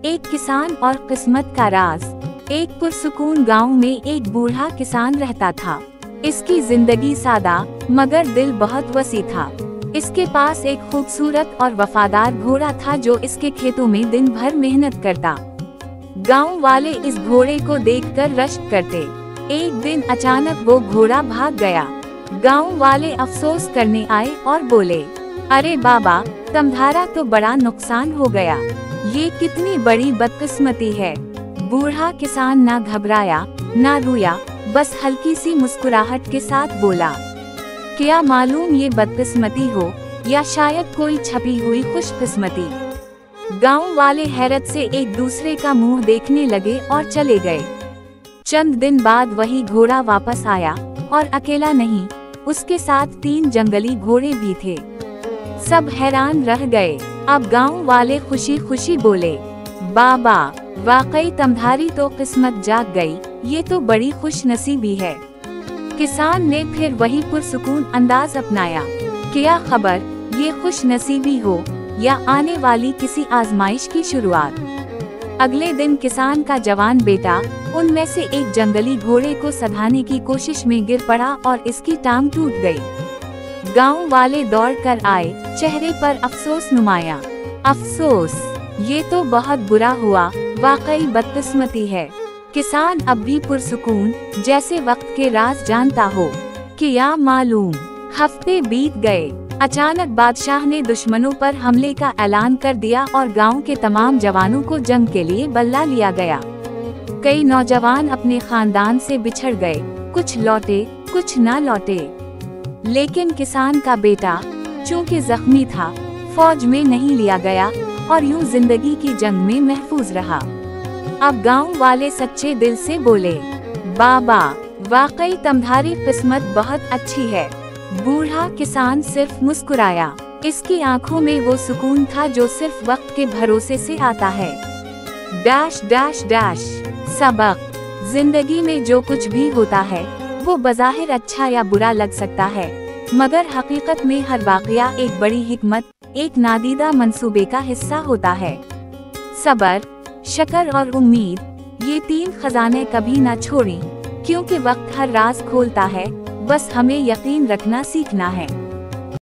एक किसान और किस्मत का राज। एक पुरसुकून गांव में एक बूढ़ा किसान रहता था। इसकी जिंदगी सादा मगर दिल बहुत वसी था। इसके पास एक खूबसूरत और वफादार घोड़ा था जो इसके खेतों में दिन भर मेहनत करता। गांव वाले इस घोड़े को देखकर रश्क करते। एक दिन अचानक वो घोड़ा भाग गया। गांव वाले अफसोस करने आए और बोले, अरे बाबा, तुम्हारा तो बड़ा नुकसान हो गया। ये कितनी बड़ी बदकिस्मती है। बूढ़ा किसान ना घबराया ना रोया, बस हल्की सी मुस्कुराहट के साथ बोला, क्या मालूम ये बदकिस्मती हो या शायद कोई छपी हुई खुशकिस्मती। गांव वाले हैरत से एक दूसरे का मुंह देखने लगे और चले गए। चंद दिन बाद वही घोड़ा वापस आया और अकेला नहीं, उसके साथ 3 जंगली घोड़े भी थे। सब हैरान रह गए। अब गांव वाले खुशी खुशी बोले, बाबा, वाकई तुम्हारी तो किस्मत जाग गई, ये तो बड़ी खुशनसीबी है। किसान ने फिर वही पुरसुकून अंदाज अपनाया, क्या खबर ये खुशनसीबी हो या आने वाली किसी आजमाइश की शुरुआत। अगले दिन किसान का जवान बेटा उनमें से एक जंगली घोड़े को सधाने की कोशिश में गिर पड़ा और इसकी टांग टूट गई। गांव वाले दौड़ कर आए, चेहरे पर अफसोस नुमाया। अफसोस, ये तो बहुत बुरा हुआ, वाकई बदकिस्मती है। किसान अब भी पुरसुकून जैसे वक्त के राज जानता हो। क्या मालूम, हफ्ते बीत गए। अचानक बादशाह ने दुश्मनों पर हमले का ऐलान कर दिया और गांव के तमाम जवानों को जंग के लिए बल्ला लिया गया। कई नौजवान अपने खानदान से बिछड़ गए, कुछ लौटे कुछ ना लौटे। लेकिन किसान का बेटा चूंकि जख्मी था, फौज में नहीं लिया गया और यूं जिंदगी की जंग में महफूज रहा। अब गांव वाले सच्चे दिल से बोले, बाबा, वाकई तुम्हारी किस्मत बहुत अच्छी है। बूढ़ा किसान सिर्फ मुस्कुराया। इसकी आंखों में वो सुकून था जो सिर्फ वक्त के भरोसे से आता है। Dash dash dash. सबक, जिंदगी में जो कुछ भी होता है वो बज़ाहिर अच्छा या बुरा लग सकता है, मगर हकीकत में हर वाक़या एक बड़ी हिकमत, एक नादीदा मंसूबे का हिस्सा होता है। सब्र, शक्र और उम्मीद, ये 3 खजाने कभी ना छोड़ें, क्योंकि वक्त हर राज खोलता है, बस हमें यकीन रखना सीखना है।